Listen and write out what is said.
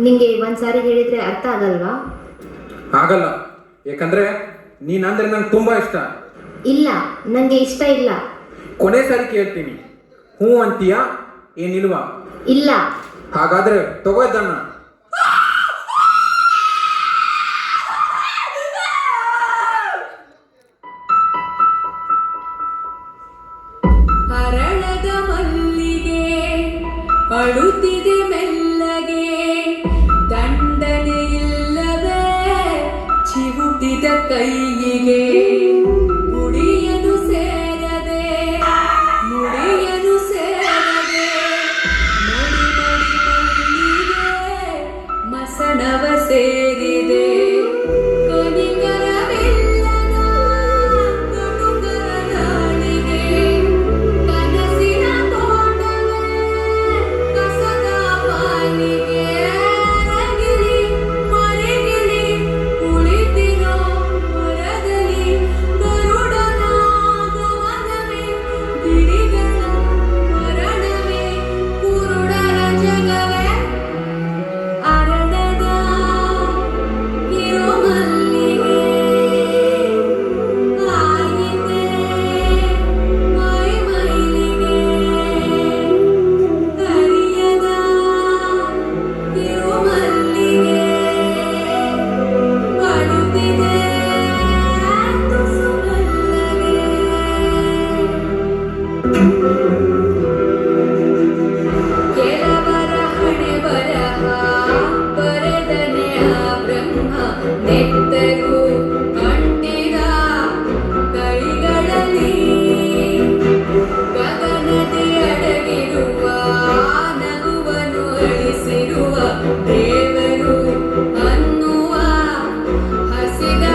ನಿಂಗೆ ಒಂದ್ಸಾರಿ ಹೇಳಿದ್ರೆ ಅರ್ಥ ಆಗಲ್ವಾ? ಆಗಲ್ಲ, ಯಾಕಂದ್ರೆ ನೀನಂದ್ರೆ ನಂಗೆ ತುಂಬಾ ಇಷ್ಟ. ಇಲ್ಲ, ನನಗೆ ಇಷ್ಟ ಇಲ್ಲ. ಕೊನೆ ಸಾರಿ ಕೇಳ್ತೀನಿ, ಹ್ಞೂ ಅಂತೀಯಾ ಏನಿಲ್ವಾ? ಇಲ್ಲ. ಹಾಗಾದ್ರೆ ತಗೋದನ್ನ. ಅರಳದ ಮಲ್ಲಿಗೆ ಅಳುತ್ತಿದೆ ಮೆಲ್ಲಗೆ, ದಂಡನೆ ಇಲ್ಲವೇ ಚಿವುಟಿದ ಕೈಯಿಗೆ, ಮುಡಿಯನು ಸೇರದೆ ಮುಡಿಯನು ಸೇರದೆ, ಮಡಿ ಮಡಿ ಮಲ್ಲಿಗೆ ಮಸಣವ ಸೇರಿದೆ. ಕನಿಕರವಿಲ್ಲದ ಕಟುಕರ ನಾಳಿಗೆ, ಕನಸಿನ ತೋಟವೇ ಕಸದ ಪಾಲಿಗೆ, ಅರಗಿಳಿ ಮರೆಗಿಳಿ ಕುಳಿತಿರೋ ಮರದಲ್ಲಿ, ಗರುಡನ ಗಮನವೇ ಗಿರಿಗಳ ಮರಣವೇ, ಕುರುಡರ ಜಗವೇ ಅರಳದ ಕಿರುಮಲ್ಲಿಗೆ, ಆಯಿತೆ ಮೈ ಮೈಲಿಗೆ, ಹರಿಯದ ಕಿರುಮಲ್ಲಿಗೆ ಅಳುತ್ತಿದೆ ತುಸು ಮೆಲ್ಲಗೆ. ಕೆಲವರ ಹಣೆ ಬರಹ ಬರೆದನೆ ಆ ಬ್ರಹ್ಮ, ನೆತ್ತರು ಅಂಟಿದ ಕೈಗಳಲ್ಲಿ, ಗಗನದಿ ಅಡಗಿರುವ ನಗುವನ್ನು ಅಳಿಸಿರುವ ದೇವರು ಅನ್ನುವ ಹಸಿದ